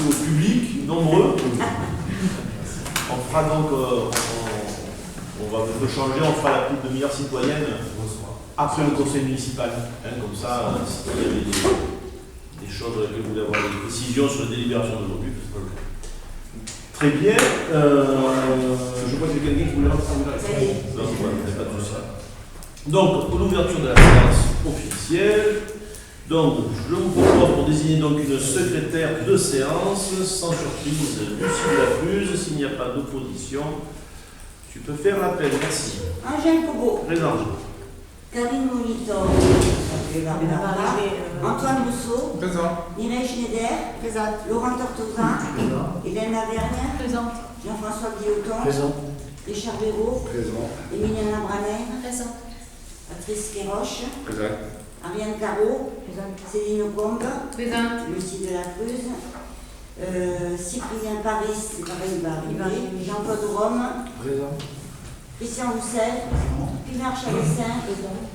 au public, nombreux. On fera donc, on va peut changer, on fera la petite demi-heure citoyenne après le conseil municipal. Comme ça, s'il y avait des choses sur lesquelles vous voulez avoir des décisions sur les délibérations d'aujourd'hui, ce sera le cas. Très bien. Je vois qu'il y a quelqu'un qui voulait rentrer. Non, voilà, pas de souci. Donc, pour l'ouverture de la séance officielle, donc, je vous propose pour désigner donc une secrétaire de séance, sans surprise, Lucie Delacruz. S'il n'y a pas d'opposition, tu peux faire l'appel. Merci. Angèle Kobo. Présent. Karine Monitor. Antoine Rousseau. Présent. Mireille Schneider. Présente. Laurent Tortosa. Hélène Lavergne. Présente. Jean-François Guilloton. Présent. Richard Béraud. Présent. Emiliana Braner. Présente. Patrice Kéroche. Présent. Ariane Caro. Céline Combe. Présente. Lucie Delacruz. Cyprien Paris, c'est pareil, il va arriver. Jean-Claude Rome. Présent. Christian Roussel. Pilar Chalessin.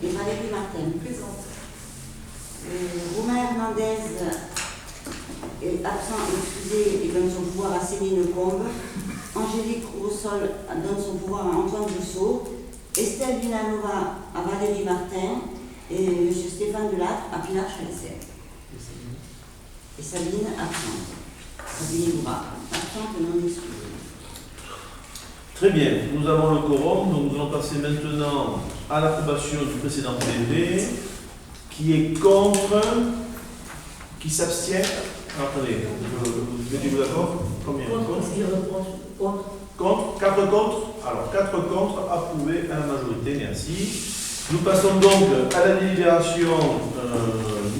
Et Valérie Martin. Présente. Romain Hernandez est absent, excusé, et donne son pouvoir à Céline Combe. Angélique Roussol donne son pouvoir à Antoine Rousseau. Estelle Villanova à Valérie Martin. Et M. Stéphane Delattre à Pilar Chalessin. Et Sabine absente. Sabine Bourra, absente et non excusée. Très bien, nous avons le quorum, donc nous allons passer maintenant à l'approbation du précédent PV. Qui est contre? Qui s'abstient? Attendez, mettez-vous d'accord? Combien? Contre? 4 contre? Alors, 4 contre, approuvé à la majorité, merci. Nous passons donc à la délibération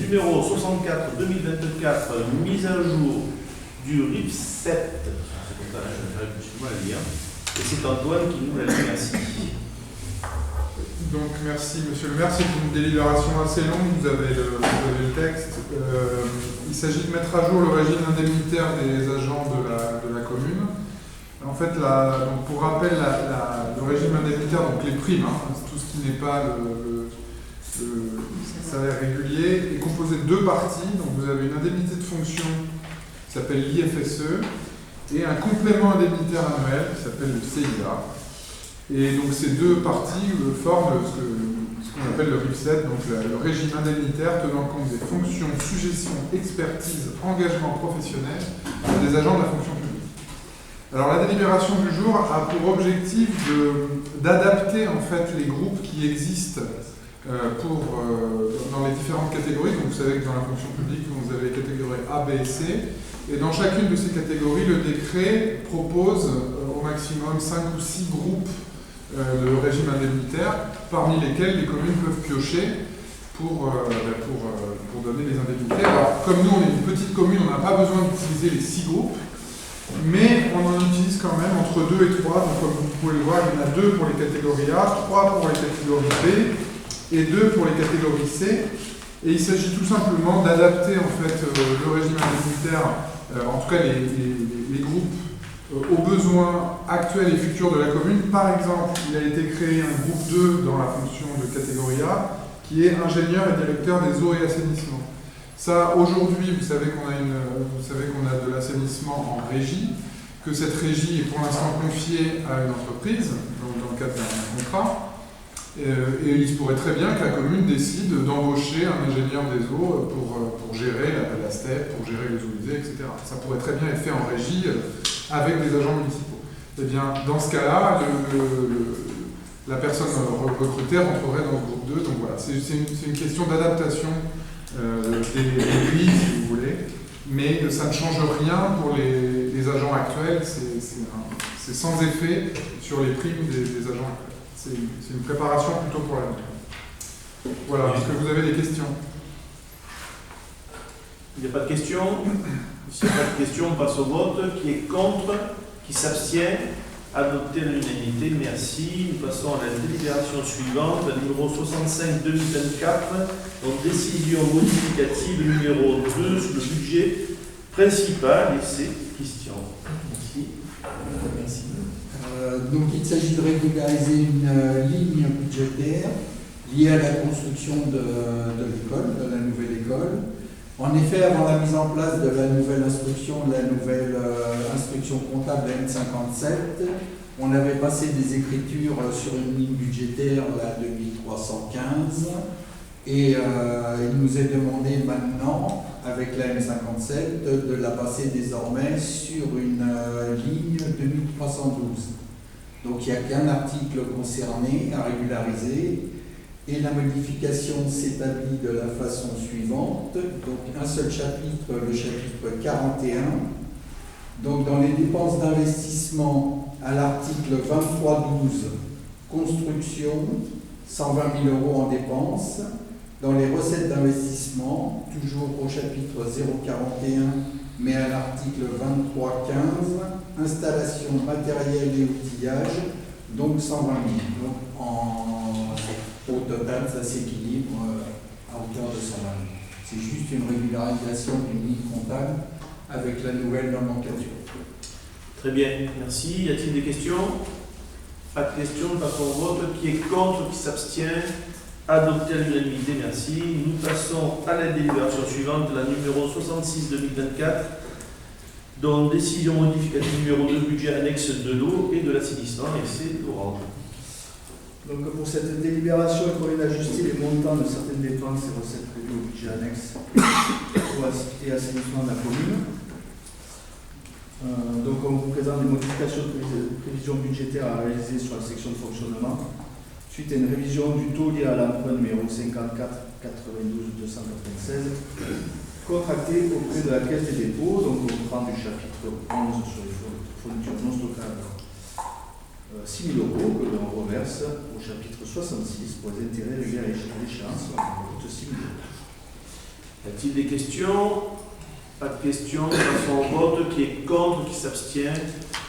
numéro 64-2024, mise à jour du RIP 7. C'est comme ça, je suis mal à lire. Et c'est Antoine qui nous l'a dit, merci. Donc merci Monsieur le maire, c'est une délibération assez longue, vous avez le texte. Il s'agit de mettre à jour le régime indemnitaire des agents de la commune. En fait, donc pour rappel, le régime indemnitaire, donc les primes, tout ce qui n'est pas le salaire régulier, est composé de 2 parties. Donc vous avez une indemnité de fonction qui s'appelle l'IFSE et un complément indemnitaire annuel qui s'appelle le CIA. Et donc ces 2 parties forment ce qu'on appelle le RIP7, donc le régime indemnitaire tenant compte des fonctions, suggestions, expertise, engagement professionnel des agents de la fonction publique. Alors la délibération du jour a pour objectif d'adapter en fait les groupes qui existent dans les différentes catégories. Donc vous savez que dans la fonction publique, vous avez les catégories A, B et C. Et dans chacune de ces catégories, le décret propose au maximum 5 ou 6 groupes de régime indemnitaire, parmi lesquels les communes peuvent piocher pour donner les indemnités. Alors, comme nous, on est une petite commune, on n'a pas besoin d'utiliser les 6 groupes, mais on en utilise quand même entre 2 et 3. Donc, comme vous pouvez le voir, il y en a 2 pour les catégories A, 3 pour les catégories B et 2 pour les catégories C. Et il s'agit tout simplement d'adapter en fait le régime indemnitaire, en tout cas les groupes, aux besoins actuels et futurs de la commune. Par exemple, il a été créé un groupe 2 dans la fonction de catégorie A, qui est ingénieur et directeur des eaux et assainissement. Ça, aujourd'hui, vous savez qu'on a de l'assainissement en régie, que cette régie est pour l'instant confiée à une entreprise, dans le cadre d'un contrat. Et il se pourrait très bien que la commune décide d'embaucher un ingénieur des eaux pour gérer la STEP, pour gérer les eaux usées, etc. Ça pourrait très bien être fait en régie avec des agents municipaux. Et bien, dans ce cas-là, la personne recrutée rentrerait dans le groupe 2. Donc voilà, c'est une question d'adaptation des grilles, si vous voulez, mais ça ne change rien pour les agents actuels. C'est sans effet sur les primes des agents actuels. C'est une préparation plutôt pour l'avenir. Voilà, est-ce que vous avez des questions? Il n'y a pas de questions? S'il n'y a pas de questions, on passe au vote. Qui est contre? Qui s'abstient? Adopté à l'unanimité, merci. Nous passons à la délibération suivante, numéro 65-2024, donc décision modificative numéro 2 sur le budget principal, et c'est Christian. Merci. Merci. Donc il s'agit de régulariser une ligne budgétaire liée à la construction de l'école, de la nouvelle école. En effet, avant la mise en place de la nouvelle instruction comptable N57, on avait passé des écritures sur une ligne budgétaire, la 2315, et il nous est demandé maintenant, avec la M57, de la passer désormais sur une ligne 2312. Donc il n'y a qu'un article concerné à régulariser, et la modification s'établit de la façon suivante. Donc un seul chapitre, le chapitre 41. Donc dans les dépenses d'investissement, à l'article 2312, construction, 120 000 € en dépenses. Dans les recettes d'investissement, toujours au chapitre 041, mais à l'article 2315, installation matériel et outillage, donc 120 000. Donc au total, ça s'équilibre à hauteur de 120 000. C'est juste une régularisation d'une ligne comptable avec la nouvelle nomenclature. Très bien, merci. Y a-t-il des questions? Pas de questions, passons au vote. Qui est contre, qui s'abstient? Adopté à l'unanimité, merci. Nous passons à la délibération suivante, la numéro 66-2024, dont décision modificative numéro 2, budget annexe de l'eau et de l'assainissement, et c'est Laurent. Donc pour cette délibération, il faudrait ajuster les montants de certaines dépenses et recettes prévues au budget annexe et assainissement de la commune. Donc on vous présente les modifications de prévision budgétaire à réaliser sur la section de fonctionnement. Suite à une révision du taux lié à l'emprunt numéro 54 92 296, contracté auprès de la Caisse des dépôts, donc on prend du chapitre 11 sur les fournitures non stockables, 6 000 € que l'on reverse au chapitre 66 pour les intérêts réguliers à l'échéance, on coûte 6 000 €. Y a-t-il des questions? Pas de questions, passons au vote. Qui est contre, qui s'abstient?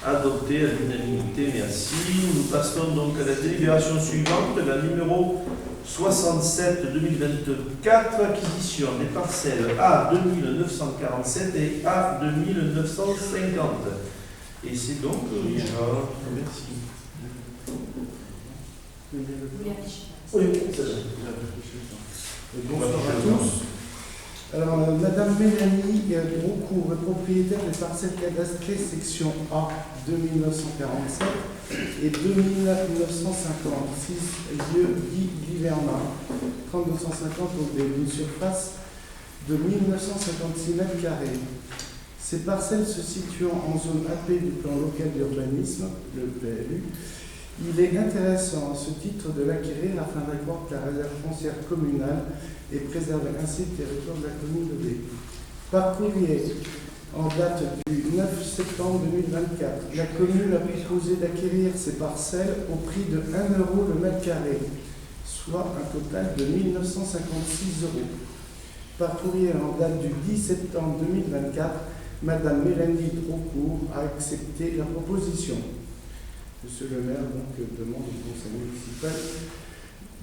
Adopté à l'unanimité, merci. Nous passons donc à la délibération suivante, la numéro 67-2024, acquisition des parcelles A2947 et A2950. Et c'est donc Richard. Merci. Oui, c'est ça. Bonsoir à tous. Alors, Madame Mélanie Droucourt est propriétaire des parcelles cadastrées section A 2947 et 2956 lieu Guy Liverna, 3250 au B, d'une surface de 1956 m². Ces parcelles se situant en zone AP du plan local d'urbanisme, le PLU, il est intéressant à ce titre de l'acquérir afin d'accroître la réserve foncière communale et préserver ainsi le territoire de la commune de B. Par courrier en date du 9 septembre 2024, la commune a proposé d'acquérir ces parcelles au prix de 1 € le m², soit un total de 1 956 €. Par courrier en date du 10 septembre 2024, Madame Mélanie Droucourt a accepté la proposition. Monsieur le maire donc demande au conseil municipal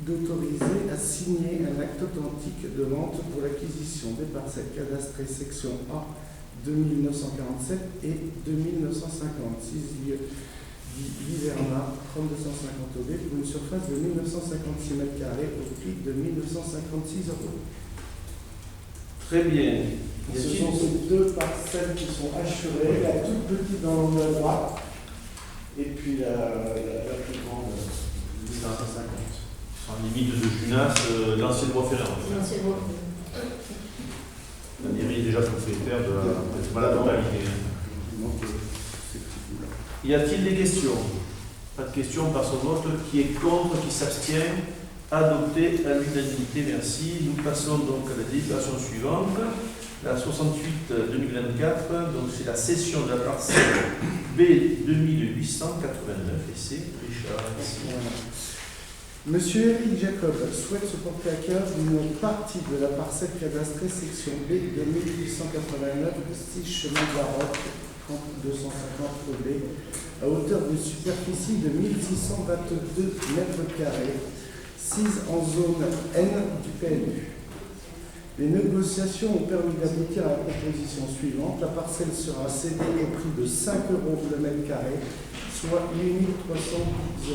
d'autoriser à signer un acte authentique de vente pour l'acquisition des parcelles cadastrées section A 2947 et 2956 lieu Liverna 3250 OB pour une surface de 1956 m² au prix de 1956 €. Très bien. Ce sont ces deux parcelles qui sont assurées, la toute petite dans l'angle à droite et puis la plus grande 1950. En limite de Junas, l'ancienne voie ferrée. La mairie est déjà propriétaire de la totalité. Y a-t-il des questions? Pas de questions, passe au vote. Qui est contre, qui s'abstient? Adopté à l'unanimité, merci. Nous passons donc à la délibération suivante, la 68-2024, donc c'est la cession de la parcelle B 2889 et c'est Richard. Merci. Monsieur Eric Jacob souhaite se porter à cœur d'une partie de la parcelle cadastrée section B 2889, 6 chemin de la Roque, 250 OB, à hauteur d'une superficie de 1622 m², 6 en zone N du PLU. Les négociations ont permis d'aboutir à la proposition suivante. La parcelle sera cédée au prix de 5 € le m², soit 1 310 €.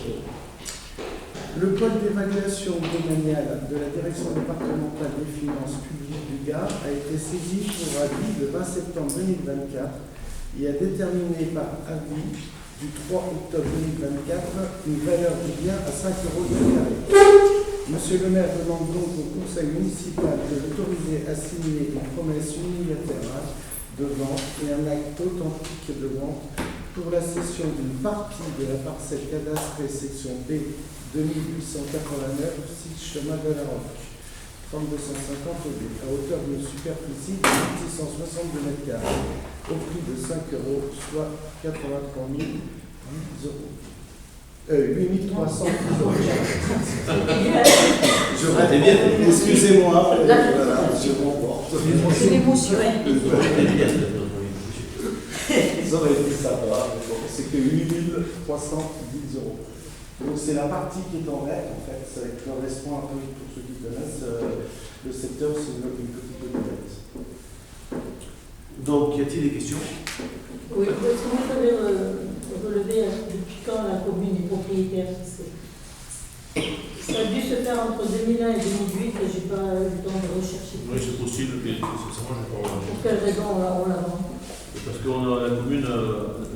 Le pôle d'évaluation domaniale de la direction départementale des finances publiques du Gard a été saisi pour avis le 20 septembre 2024 et a déterminé par avis du 3 octobre 2024 une valeur du bien à 5 € le mètre carré. Monsieur le maire demande donc au conseil municipal de l'autoriser à signer une promesse unilatérale de vente et un acte authentique de vente pour la cession d'une partie de la parcelle cadastrée section B 2889, 6 chemin de la Roque, 3250 OD, à hauteur d'une superficie de 1662 mètres carrés, au prix de 5 €, soit 83 010 €. 8300 €. Excusez-moi, voilà, je m'emporte. C'est l'émotion. Ça aurait été sympa, mais bon, c'est que 8310 €. Donc c'est la partie qui est en vert, en fait, ça correspond un peu, pour ceux qui connaissent, le secteur, c'est une petite boulette. Donc, y a-t-il des questions? Oui, est-ce que vous pouvez relever depuis quand la commune est propriétaire? Ça a dû se faire entre 2001 et 2008, et je n'ai pas eu le temps de rechercher. Oui, c'est possible, mais sincèrement, je ne sais pas. Pour quelle raison on la vend? Parce que la commune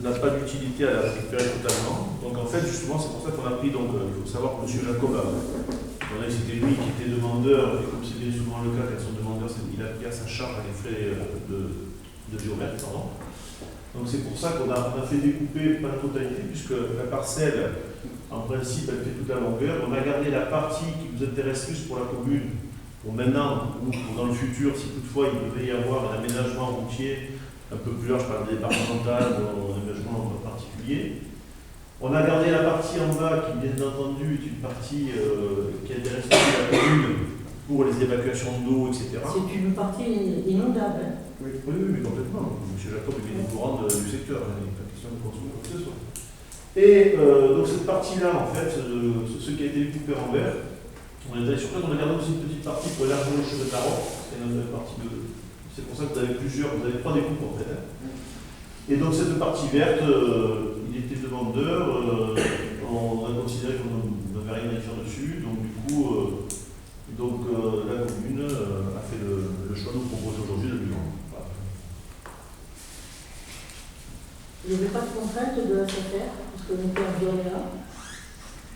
n'a pas d'utilité à la récupérer totalement. Donc en fait, justement, c'est pour ça qu'on a pris, donc il faut savoir que M. Jacob, c'était lui qui était demandeur, et comme c'est bien souvent le cas, quand son demandeur, il a pris à sa charge les frais de géomètre, pardon. Donc c'est pour ça qu'on a fait découper, pas la totalité, puisque la parcelle, en principe, elle fait toute la longueur. On a gardé la partie qui nous intéresse plus pour la commune, pour maintenant, ou pour dans le futur, si toutefois il devait y avoir un aménagement routier un peu plus large par le départemental ou un aménagement particulier. On a gardé la partie en bas qui, bien entendu, est une partie qui intéresse la commune pour les évacuations d'eau, etc. C'est une partie inondable. Oui, mais complètement. M. Jacob est bien au courant du secteur, il n'y a pas question de construire quoi que ce soit. Et donc cette partie-là, en fait, ce qui a été découpé en vert, on est allé sur place, on a gardé aussi une petite partie pour élargir le chemin de la Roque, c'est une partie de... C'est pour ça que vous avez vous avez 3 découpes en fait. Et donc cette partie verte, il était demandeur, on a considéré qu'on n'avait rien à faire dessus, donc du coup, la commune a fait le choix de nous proposer aujourd'hui de lui vendre. Voilà. Il n'y avait pas de contrainte de la SAFER, parce qu'on était en Doréa.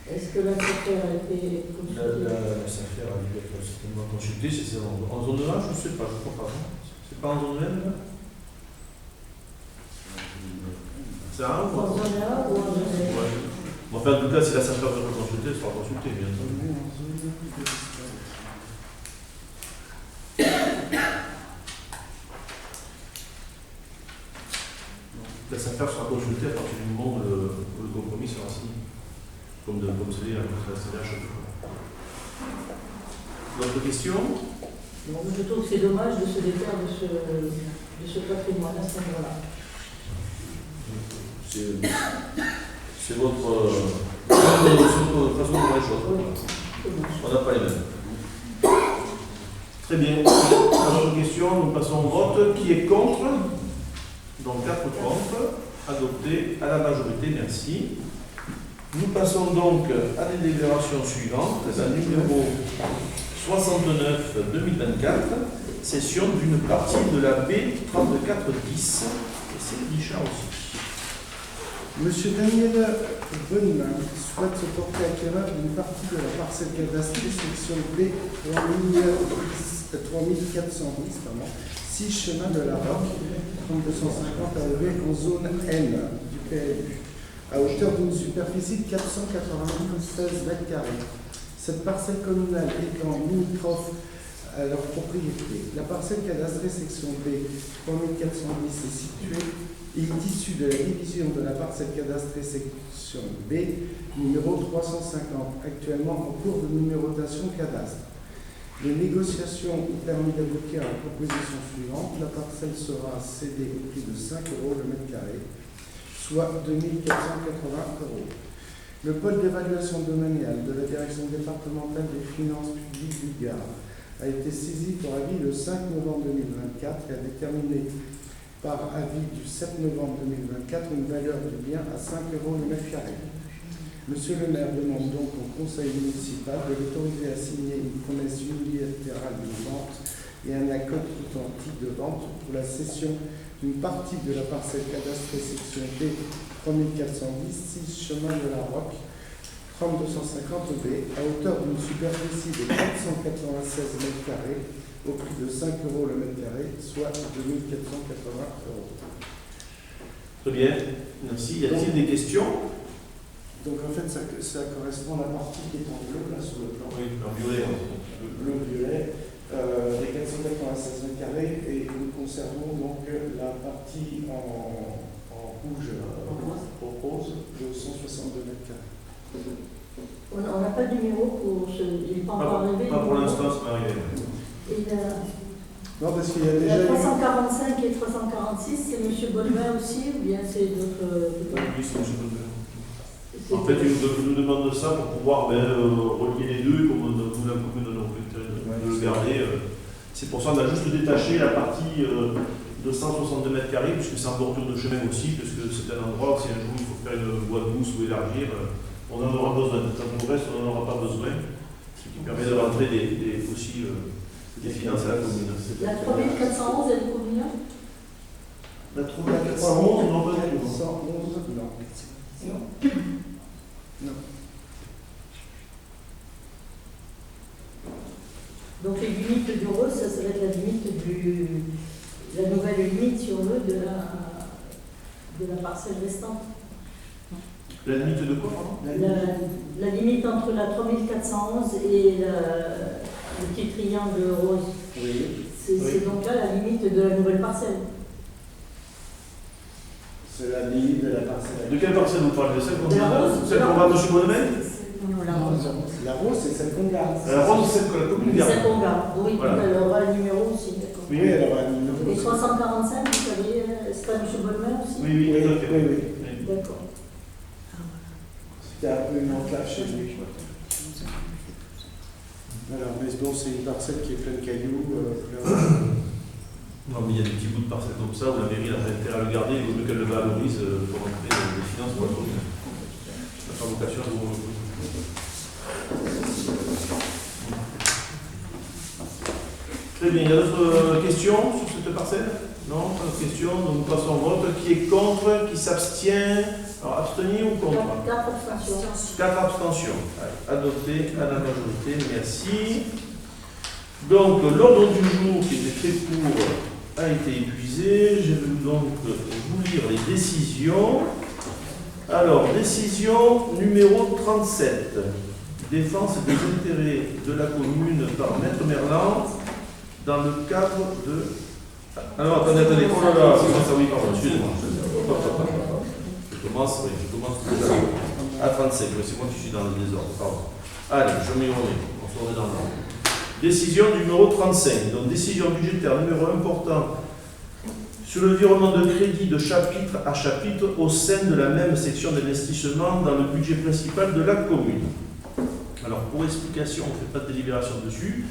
Est-ce que la SAFER a été consultée? La SAFER a dû être certainement consultée, c'est en zone 1, je ne sais pas, je ne crois pas. C'est pas en zone 1 là? C'est un ou En zone A ou en zone B? Ouais. Enfin, en tout cas, si la SAFER veut consulter, elle sera consultée, bien entendu. La SAFER sera consultée à partir du moment où le compromis sera signé. Comme c'est à chaque fois. D'autres questions? Je trouve que c'est dommage de se défaire de ce patrimoine à ce niveau-là. C'est votre façon de voir les choses. On n'a pas les mêmes. Très bien. Autre question, nous passons au vote. Qui est contre? Donc 4 contre. Adopté à la majorité, merci. Nous passons donc à la délibération suivante, la numéro 69-2024, cession d'une partie de la B 3410, et c'est Richard aussi. Monsieur Daniel Bonnemin souhaite se porter acquéreur d'une partie de la parcelle cadastrée section B 3410, 6 chemin de la Roque, 3250 arrivé en zone N du PLU, à hauteur d'une superficie de 496 mètres carrés. Cette parcelle communale étant limitrophe à leur propriété. La parcelle cadastrée section B 3410 est issue de la division de la parcelle cadastrée section B numéro 350, actuellement en cours de numérotation cadastre. Les négociations ont permis d'aboutir à la proposition suivante. La parcelle sera cédée au prix de 5 € le mètre carré, soit 2480 €. Le pôle d'évaluation domaniale de la direction départementale des finances publiques du Gard a été saisi pour avis le 5 novembre 2024 et a déterminé par avis du 7 novembre 2024 une valeur du bien à 5 € le mètre carré. Monsieur le maire demande donc au conseil municipal de l'autoriser à signer une promesse unilatérale de vente et un accord authentique de vente pour la cession d'une partie de la parcelle cadastrée section D 3410 6 chemin de la Roque 3250 B à hauteur d'une superficie de 496 m² au prix de 5 € le mètre carré, soit 2480 €. Très bien, merci. Y a-t-il des questions? Donc en fait, ça correspond à la partie qui est en bleu, là, sur le plan. Oui, en violet. Le bleu-violet, des 496 m², et nous conservons donc la partie en rouge, rose, de 162 m². On n'a pas de numéro pour ce. Il n'est pas encore arrivé. Pas pour l'instant, c'est pas arrivé. Et Non, parce qu'il y a déjà la eu... 345 et 346, c'est M. Bonnemer aussi, ou bien c'est d'autres. Oui, c'est M. Bonnemer. En fait, il nous demande ça pour pouvoir relier les deux, comme nous, la commune, on peut de le garder. C'est pour ça qu'on a juste détaché la partie de 162 m², puisque c'est en bordure de chemin aussi, puisque c'est un endroit où si un jour il faut faire une voie de mousse ou élargir, on en aura besoin. Quand on reste, on n'en aura pas besoin, ce qui permet de rentrer aussi des finances à la commune. La 3411, elle est combien? La 3411, non, pas du tout. 411, non. Non. Donc les limites du rose, ça serait la limite la nouvelle limite, si on veut, de la parcelle restante. La limite de quoi, pardon? La limite entre la 3411 et le petit triangle rose. Oui. C'est donc là la limite de la nouvelle parcelle. C'est la limite de la parcelle. De quelle parcelle vous parlez? De celle qu'on De la rose. celle qu'on va M. Bonnemer? Non, la rose. La rose, c'est celle qu'on garde. La rose, c'est celle que la commune garde. Celle qu'on garde. Oui, Voilà. elle aura le numéro aussi, d'accord. Oui, elle aura un numéro. Et 345, vous savez, c'est pas M. Bonnemer aussi? Oui, oui, tout à fait. Oui. D'accord. C'était un peu une enclave chez lui. Alors, mais bon, c'est une parcelle qui est pleine de cailloux. Non, mais il y a des petits bouts de parcelles comme ça où la mairie a intérêt à le garder, il vaut mieux qu'elle le valorise pour rentrer des finances pour la commune. Ça n'a pas vocation à vous. Très bien, il y a d'autres questions sur cette parcelle? Non, pas de questions, donc nous passons au vote. Qui est contre? Qui s'abstient? Alors, abstenir ou contre? 4 abstentions. 4 abstentions. Allez, adopté à la majorité, merci. Donc, l'ordre du jour, qui était très court, a été épuisé. Je vais donc vous lire les décisions. Alors, décision numéro 37. Défense des intérêts de la commune par Maître Merland dans le cadre de... Alors, attendez. Oh là là, c'est ça, oui, pardon, excusez-moi. Je commence déjà à 35. C'est moi qui suis dans le désordre, pardon. Allez, je m'y remets. On se remet dans l'ordre. Décision numéro 35. Donc, décision budgétaire numéro 1 portant sur le virement de crédit de chapitre à chapitre au sein de la même section d'investissement dans le budget principal de la commune. Alors, pour explication, on ne fait pas de délibération dessus,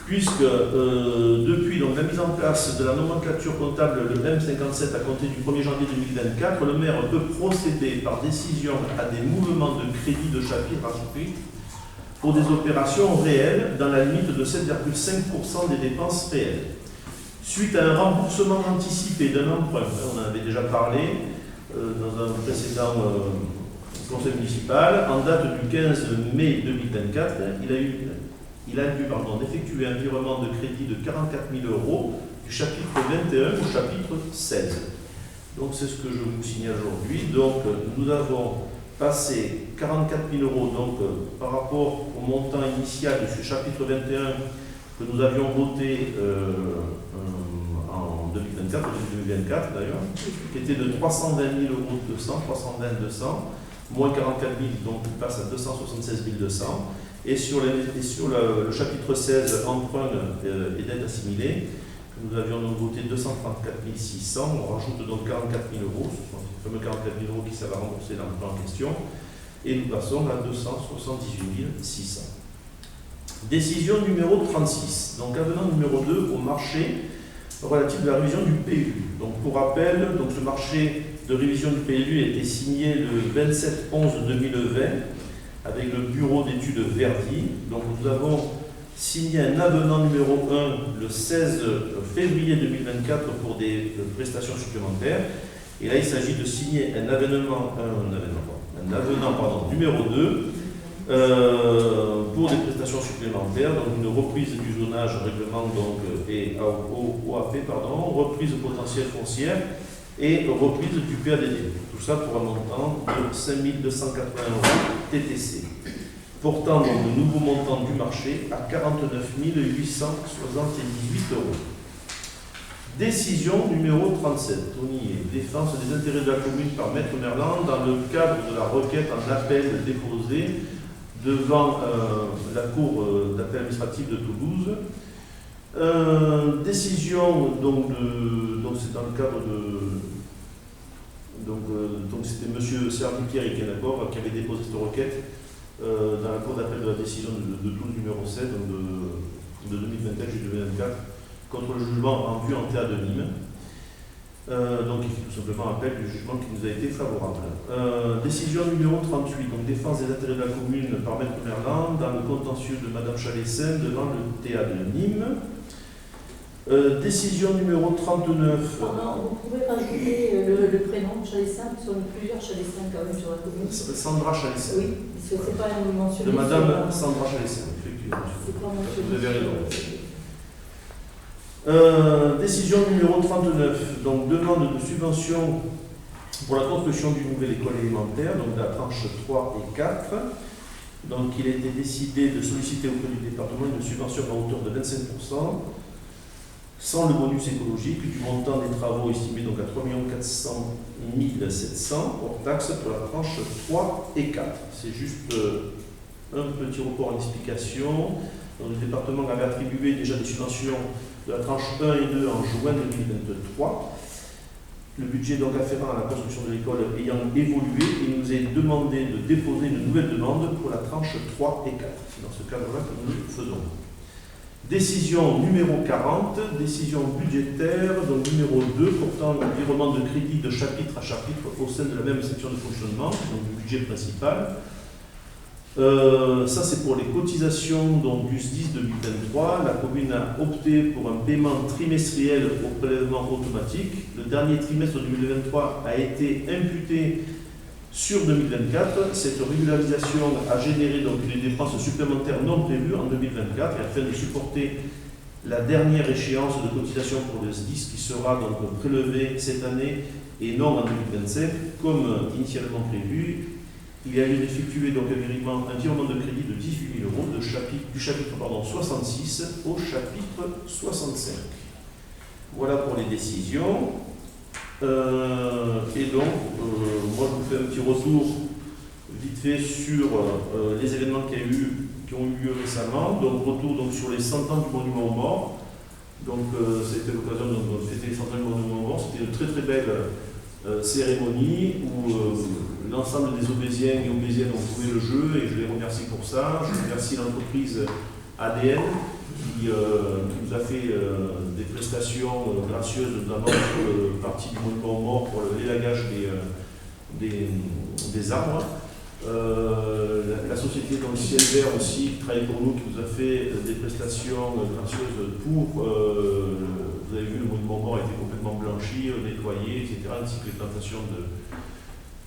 puisque depuis donc, la mise en place de la nomenclature comptable le M57 à compter du 1er janvier 2024, le maire peut procéder par décision à des mouvements de crédit de chapitre à chapitre pour des opérations réelles dans la limite de 7,5% des dépenses réelles. Suite à un remboursement anticipé d'un emprunt, on en avait déjà parlé dans un précédent conseil municipal, en date du 15 mai 2024, il a dû effectuer un virement de crédit de 44 000 € du chapitre 21 au chapitre 16. Donc c'est ce que je vous signale aujourd'hui. Donc nous avons passé 44 000 € donc, par rapport au montant initial de ce chapitre 21 que nous avions voté en 2024 d'ailleurs, qui était de 320 200, moins 44 000, donc il passe à 276 200. Et sur le chapitre 16, emprunt et dette assimilée, nous avions donc voté 234 600, on rajoute donc 44 000 €, ce sont les fameux 44 000 € qui servent à rembourser l'emprunt en question, et nous passons à 278 600. Décision numéro 36, donc avenant numéro 2 au marché relatif à la révision du PU. Donc pour rappel, donc ce marché de révision du PLU a été signée le 27/11/2020 avec le bureau d'études Verdi. Donc nous avons signé un avenant numéro 1 le 16 février 2024 pour des prestations supplémentaires. Et là, il s'agit de signer un avenant numéro 2 pour des prestations supplémentaires, donc une reprise du zonage règlement et OAP, reprise potentielle foncière et reprise du PADD. Tout ça pour un montant de 5 280 € TTC, portant donc le nouveau montant du marché à 49 878 €. Décision numéro 37, Tony, défense des intérêts de la commune par Maître Merland dans le cadre de la requête en appel déposée devant la Cour d'appel administrative de Toulouse. Décision, donc c'est dans le cadre de. Donc c'était M. Sergi-Pierre et Kenagor qui avait déposé cette requête dans la Cour d'appel de la décision de Toulouse numéro 7 de 2024 contre le jugement rendu en TA de Nîmes. Donc il fait tout simplement appel du jugement qui nous a été favorable. Décision numéro 38, donc défense des intérêts de la commune par Maître Merland dans le contentieux de Mme Chalessin devant le TA de Nîmes. Décision numéro 39. Pardon, vous pouvez rajouter le prénom de Chalessin, parce qu'on a plusieurs Chalessin quand même sur la commune. Sandra Chalessin. Oui, parce que c'est pas mentionné. De Madame Sandra Chalessin, effectivement. C'est pas mentionné. Vous avez raison. Décision numéro 39, donc demande de subvention pour la construction d'une nouvelle école élémentaire, donc de la tranche 3 et 4. Donc il a été décidé de solliciter auprès du département une subvention à hauteur de 25%, sans le bonus écologique, du montant des travaux estimé donc à 3 400 700 hors taxe pour la tranche 3 et 4. C'est juste un petit report en explication. Donc, le département avait attribué déjà des subventions de la tranche 1 et 2 en juin 2023. Le budget donc afférent à la construction de l'école ayant évolué, il nous est demandé de déposer une nouvelle demande pour la tranche 3 et 4. C'est dans ce cadre-là que nous le faisons. Décision numéro 40, décision budgétaire, donc numéro 2, portant un virement de crédit de chapitre à chapitre au sein de la même section de fonctionnement, donc du budget principal. Ça c'est pour les cotisations donc, du SDIS 2023. La commune a opté pour un paiement trimestriel au prélèvement automatique. Le dernier trimestre 2023 a été imputé sur 2024. Cette régularisation a généré donc des dépenses supplémentaires non prévues en 2024 et afin de supporter la dernière échéance de cotisation pour le SDIS qui sera donc prélevée cette année et non en 2025 comme initialement prévu. Il y a eu d'effectuer donc un virement de crédit de 18 000 € du chapitre 66 au chapitre 65. Voilà pour les décisions. Et donc, moi je vous fais un petit retour vite fait sur les événements qui ont eu lieu récemment. Donc, retour donc, sur les 100 ans du monument aux morts. Donc, c'était l'occasion de fêter les 100 ans du monument aux morts. C'était une très très belle cérémonie où l'ensemble des Aubésiens et Aubésiennes ont joué le jeu et je les remercie pour ça. Je remercie l'entreprise ADN qui nous a fait des prestations gracieuses, notamment pour le parti du monument aux morts pour l'élagage des arbres. La société donc Ciel Vert aussi qui travaille pour nous, qui nous a fait des prestations gracieuses pour, vous avez vu, le monument mort a été complètement blanchi, nettoyé, etc., ainsi que les plantations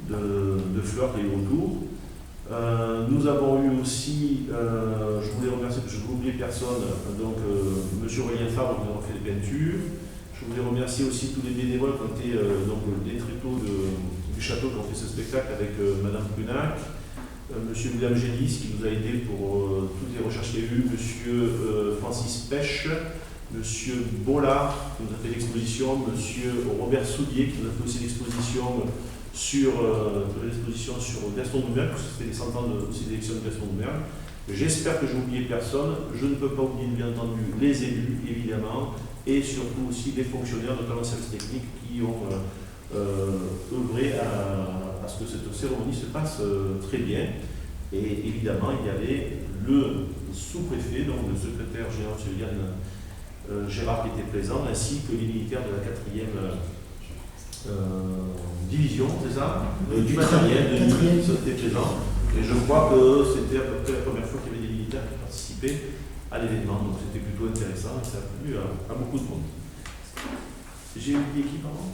de fleurs qui est autour. Nous avons eu aussi, je voulais remercier, parce que je ne voulais oublier personne, donc M. Aurélien Fabre qui nous a fait des peintures. Je voulais remercier aussi tous les bénévoles qui ont été donc, des tréteaux du château qui ont fait ce spectacle avec Mme Prunac, M. William Gélis qui nous a aidés pour toutes les recherches qu'il y a eu, M. Francis Pêche, M. Bollard qui nous a fait l'exposition, M. Robert Soulier qui nous a fait aussi l'exposition sur Gaston Doumergue, parce que c'était les 100 ans aussi d'élection de Gaston Doumergue. J'espère que je n'ai oublié personne. Je ne peux pas oublier bien entendu les élus, évidemment, et surtout aussi les fonctionnaires, notamment les services techniques, qui ont œuvré à ce que cette cérémonie se passe très bien. Et évidemment, il y avait le sous-préfet, donc le secrétaire général, M. Yann Gérard, qui était présent, ainsi que les militaires de la 4e division, c'est ça, du matériel, de nuit qui étaient présents. Et je crois que c'était à peu près la première fois qu'il y avait des militaires qui participaient à l'événement, donc c'était plutôt intéressant et ça a plu à beaucoup de monde. J'ai oublié qui, pardon?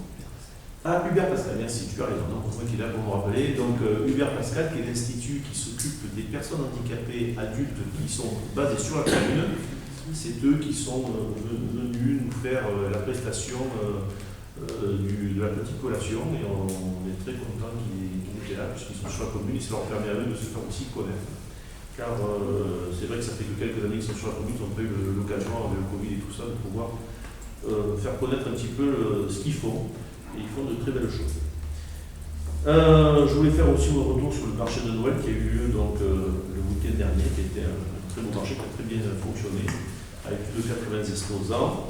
Ah, Hubert Pascal, merci, tu as raison, donc moi qui est là pour me rappeler. Donc Hubert Pascal, qui est l'institut qui s'occupe des personnes handicapées adultes qui sont basées sur la commune, c'est eux qui sont venus nous faire la prestation de la petite collation et on est très contents qu'ils étaient là puisqu'ils sont sur la commune et ça leur permet à eux de se faire aussi connaître. Car c'est vrai que ça fait que quelques années qu'ils sont sur la commune, ils ont pas eu l'occasion avec le Covid et tout ça de pouvoir faire connaître un petit peu ce qu'ils font. Et ils font de très belles choses. Je voulais faire aussi un retour sur le marché de Noël qui a eu lieu donc, le week-end dernier, qui était un très beau marché qui a très bien fonctionné, avec plus de 80 exposants.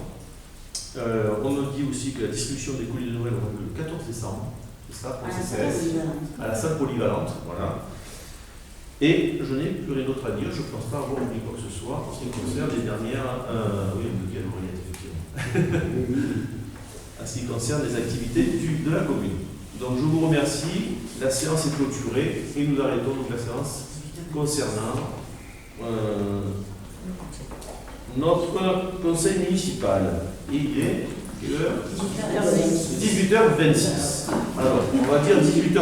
On me dit aussi que la distribution des colis de Noël aura lieu le 14 décembre, c'est ça, pour CCS, à la salle polyvalente, voilà. Et je n'ai plus rien d'autre à dire, je ne pense pas avoir oublié quoi que ce soit en ce qui concerne les dernières. Oui, on me dit à l'oreillette, effectivement. En ce qui concerne les activités de la commune. Donc je vous remercie, la séance est clôturée et nous arrêtons donc la séance concernant notre conseil municipal. Et il est 18h26. Alors, on va dire 18h.